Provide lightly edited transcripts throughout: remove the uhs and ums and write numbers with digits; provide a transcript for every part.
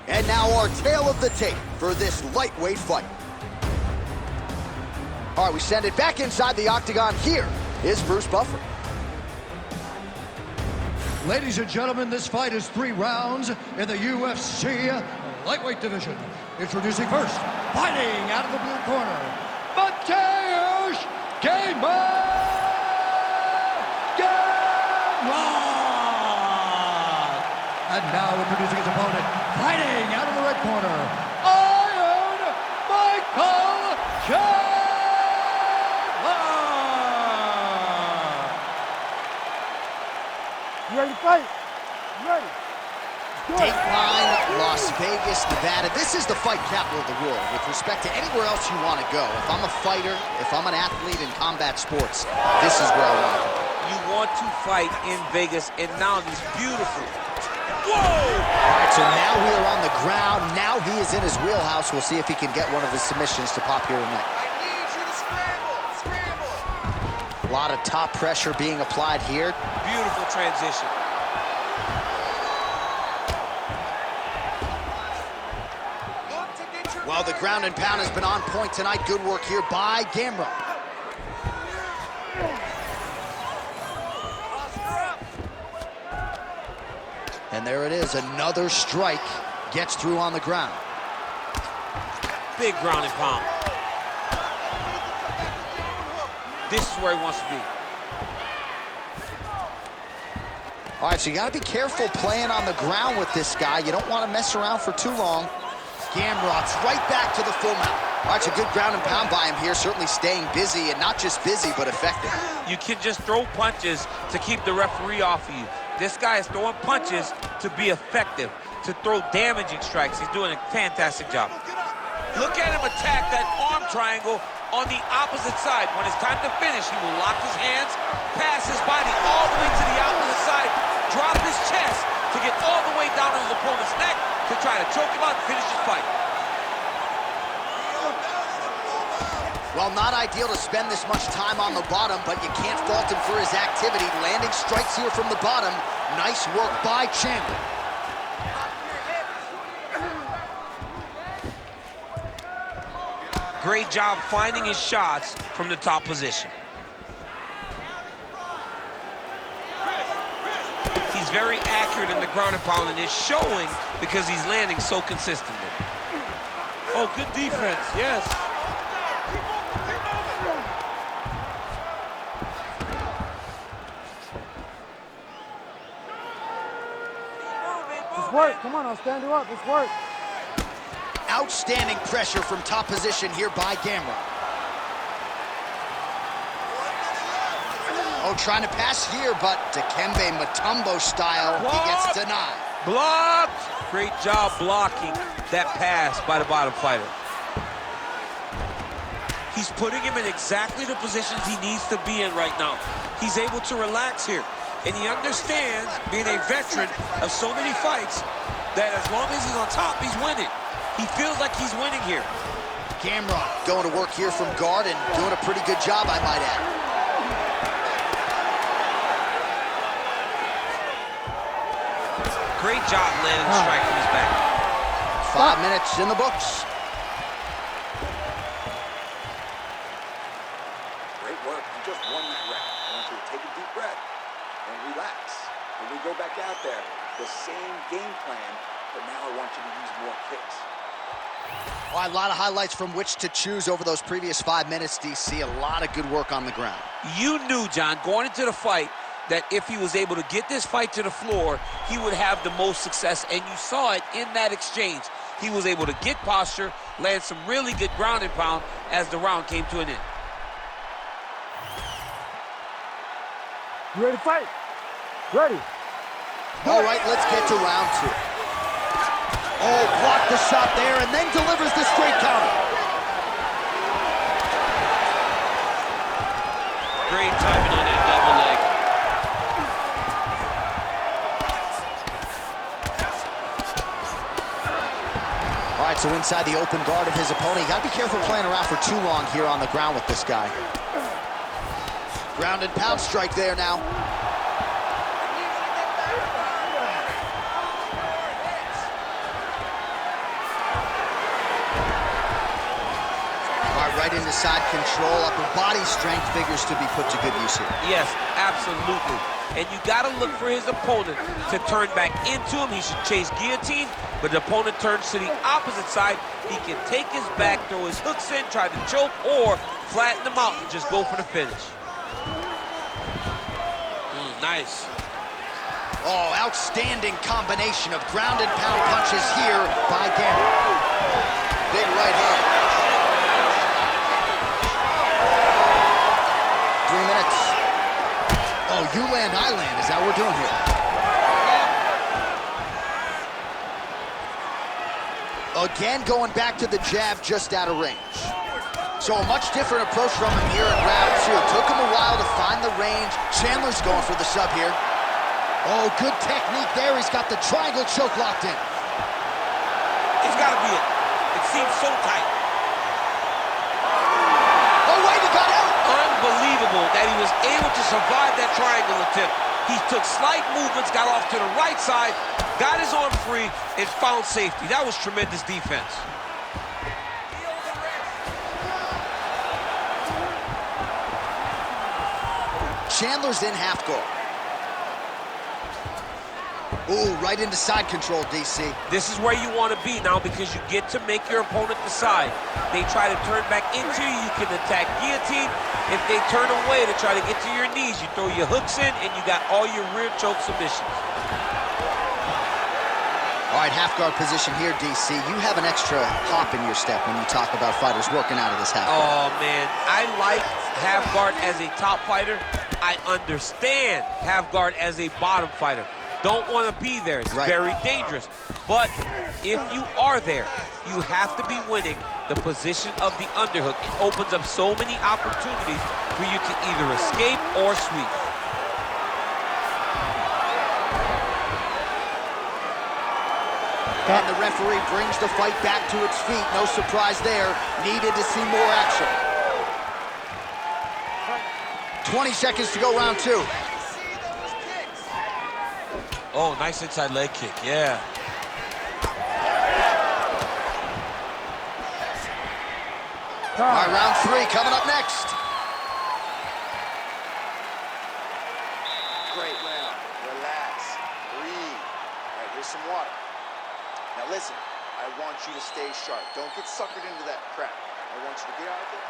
And now our tale of the tape for this lightweight fight. All right, we send it back inside the octagon. Here is Bruce Buffer. Ladies and gentlemen, this fight is 3 rounds in the UFC lightweight division. Introducing first, fighting out of the blue corner, Mateusz Gamrot! And now introducing his opponent, fighting out of the red corner, Chandler! You ready to fight? You ready? Dateline, Las Vegas, Nevada. This is the fight capital of the world with respect to anywhere else you want to go. If I'm a fighter, if I'm an athlete in combat sports, this is where I want to go. You want to fight in Vegas, and now these beautiful. Whoa! All right, so now we are on the ground. Now he is in his wheelhouse. We'll see if he can get one of his submissions to pop here tonight. I need you to scramble. A lot of top pressure being applied here. Beautiful transition. Well, the ground and pound has been on point tonight. Good work here by Gamrot. And there it is, another strike gets through on the ground. Big ground and pound. This is where he wants to be. All right, so you got to be careful playing on the ground with this guy. You don't want to mess around for too long. Gamrot's right back to the full mount. All right, it's a good ground and pound by him here, certainly staying busy, and not just busy, but effective. You can just throw punches to keep the referee off of you. This guy is throwing punches to be effective, to throw damaging strikes. He's doing a fantastic job. Look at him attack that arm triangle on the opposite side. When it's time to finish, he will lock his hands, pass his body all the way to the opposite side, drop his chest to get all the way down to his opponent's neck to try to choke him out and finish his fight. Well, not ideal to spend this much time on the bottom, but you can't fault him for his activity. Landing strikes here from the bottom. Nice work by Chandler. Great job finding his shots from the top position. He's very accurate in the ground and pound, and it's showing because he's landing so consistently. Oh, good defense, yes. Let's work. Come on, I'll stand you up. Let's work. Outstanding pressure from top position here by Gamrot. Oh, trying to pass here, but Dikembe Mutombo style, he gets denied. Blocked! Great job blocking that pass by the bottom fighter. He's putting him in exactly the positions he needs to be in right now. He's able to relax here, and he understands, being a veteran of so many fights, that as long as he's on top, he's winning. He feels like he's winning here. Gamrot going to work here from guard and doing a pretty good job, I might add. Great job landing the strike from his back. 5 minutes in the books. Great work. You just won that round. I want you to take a deep breath and relax. When we go back out there, the same game plan, but now I want you to use more kicks. Well, a lot of highlights from which to choose over those previous 5 minutes, DC. A lot of good work on the ground. You knew, John, going into the fight, that if he was able to get this fight to the floor, he would have the most success, and you saw it in that exchange. He was able to get posture, land some really good ground and pound as the round came to an end. You ready to fight? Ready. All right, let's get to round 2. Oh, blocked the shot there and then delivers the straight counter. Great timing on that double leg. All right, so inside the open guard of his opponent. You got to be careful playing around for too long here on the ground with this guy. Ground and pound strike there now. right into side control. Upper body strength figures to be put to good use here. Yes, absolutely. And you got to look for his opponent to turn back into him. He should chase guillotine, but the opponent turns to the opposite side. He can take his back, throw his hooks in, try to choke, or flatten him out and just go for the finish. Nice. Oh, outstanding combination of ground and pound punches here by Gamrot. Big right hand. 3 minutes. Oh, you land, I land. Is that what we're doing here? Again, going back to the jab just out of range. So a much different approach from him here in round 2. Took him a while to find the range. Chandler's going for the sub here. Oh, good technique there. He's got the triangle choke locked in. It's got to be it. It seems so tight. Oh, wait, he got out. Unbelievable that he was able to survive that triangle attempt. He took slight movements, got off to the right side, got his arm free, and found safety. That was tremendous defense. Chandler's in half guard. Ooh, right into side control, DC. This is where you want to be now because you get to make your opponent decide. They try to turn back into you, you can attack guillotine. If they turn away to try to get to your knees, you throw your hooks in and you got all your rear choke submissions. All right, half guard position here, DC. You have an extra hop in your step when you talk about fighters working out of this half guard. Oh, man, I like half guard as a top fighter. I understand half guard as a bottom fighter. Don't want to be there. It's very dangerous. But if you are there, you have to be winning the position of the underhook. It opens up so many opportunities for you to either escape or sweep. And the referee brings the fight back to its feet. No surprise there. Needed to see more action. 20 seconds to go, round 2. Oh, nice inside leg kick, yeah. All right, round 3 coming up next. Great round. Relax. Breathe. All right, here's some water. Now listen, I want you to stay sharp. Don't get suckered into that crap. I want you to get out there.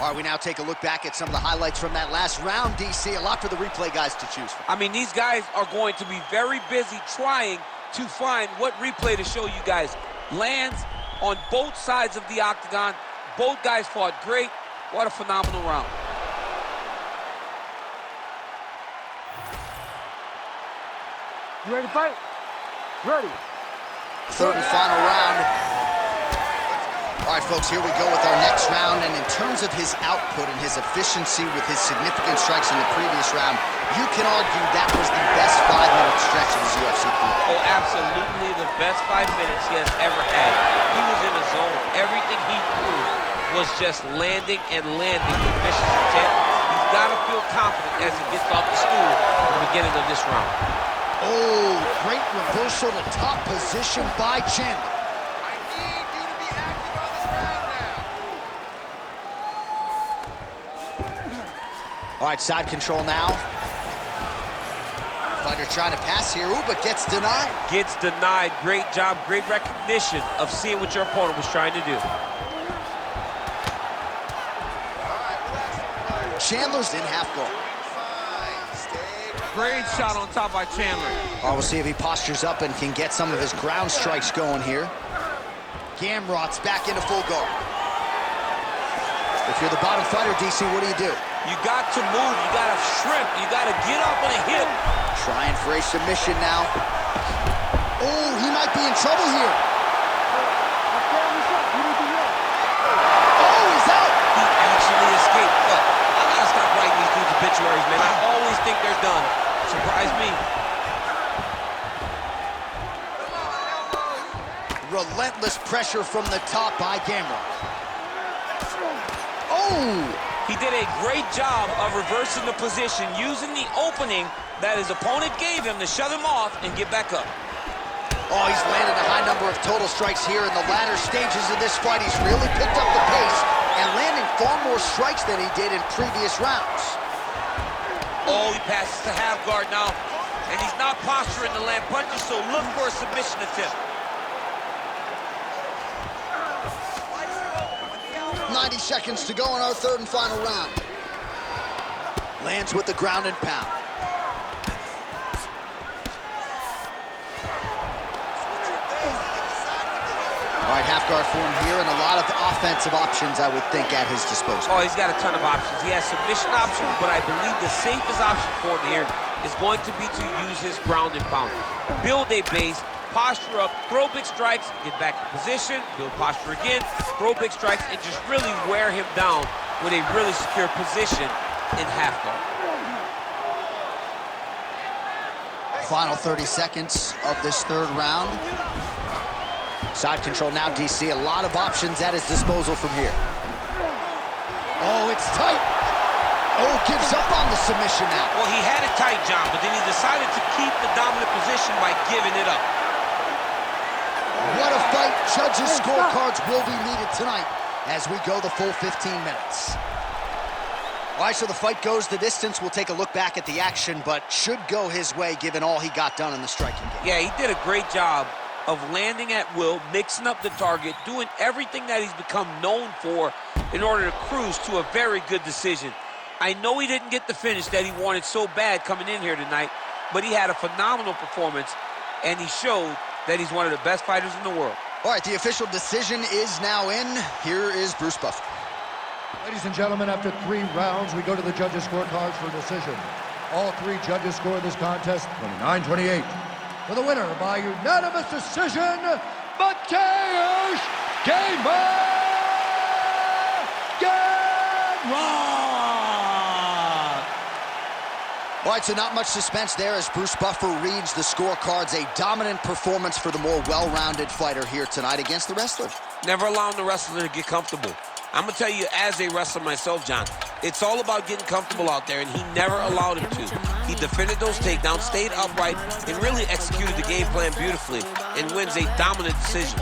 All right, we now take a look back at some of the highlights from that last round, DC. A lot for the replay guys to choose from. I mean, these guys are going to be very busy trying to find what replay to show you guys. Lands on both sides of the octagon. Both guys fought great. What a phenomenal round. You ready to fight? Ready. Third and final round. All right, folks, here we go with our next round. And in terms of his output and his efficiency with his significant strikes in the previous round, you can argue that was the best 5-minute stretch of his UFC career. Oh, absolutely the best 5 minutes he has ever had. He was in a zone. Everything he threw was just landing and landing with vicious intent. He's got to feel confident as he gets off the stool at the beginning of this round. Oh, great reversal to top position by Chandler. All right, side control now. Fighter trying to pass here, ooh, but gets denied. Gets denied. Great job, great recognition of seeing what your opponent was trying to do. Chandler's in half guard. Great shot on top by Chandler. Oh, we'll see if he postures up and can get some of his ground strikes going here. Gamrot's back into full guard. If you're the bottom fighter, DC, what do? You got to move, you got to shrimp, you got to get up on a hip. Trying for a submission now. Oh, he might be in trouble here. Oh, he's out. He actually escaped. Look, I got to stop writing these dudes obituaries, man. I always think they're done. Surprise me. Relentless pressure from the top by Gamrot. Oh! He did a great job of reversing the position, using the opening that his opponent gave him to shut him off and get back up. Oh, he's landed a high number of total strikes here in the latter stages of this fight. He's really picked up the pace and landing far more strikes than he did in previous rounds. Oh, he passes to half guard now, and he's not posturing to land punches, so look for a submission attempt. 90 seconds to go in our third and final round. Lands with the ground and pound. All right, half guard for him here, and a lot of offensive options, I would think, at his disposal. Oh, he's got a ton of options. He has submission options, but I believe the safest option for him here is going to be to use his ground and pound. Build a base, posture up, throw big strikes, get back in position, build posture again, throw big strikes, and just really wear him down with a really secure position in half guard. Final 30 seconds of this third round. Side control now, DC. A lot of options at his disposal from here. Oh, it's tight. Oh, gives up on the submission now. Well, he had it tight, John, but then he decided to keep the dominant position by giving it up. What a fight. Judges' scorecards will be needed tonight as we go the full 15 minutes. All right, so the fight goes the distance. We'll take a look back at the action, but should go his way given all he got done in the striking game. Yeah, he did a great job of landing at will, mixing up the target, doing everything that he's become known for in order to cruise to a very good decision. I know he didn't get the finish that he wanted so bad coming in here tonight, but he had a phenomenal performance, and he showed that he's one of the best fighters in the world. All right, the official decision is now in. Here is Bruce Buffer. Ladies and gentlemen, after 3 rounds, we go to the judges' scorecards for decision. All 3 judges scored this contest 29-28. For the winner by unanimous decision, Mateusz Gamrot! All right, so not much suspense there as Bruce Buffer reads the scorecards. A dominant performance for the more well-rounded fighter here tonight against the wrestler. Never allowing the wrestler to get comfortable. I'm going to tell you, as a wrestler myself, John, it's all about getting comfortable out there, and he never allowed him to. He defended those takedowns, stayed upright, and really executed the game plan beautifully, and wins a dominant decision.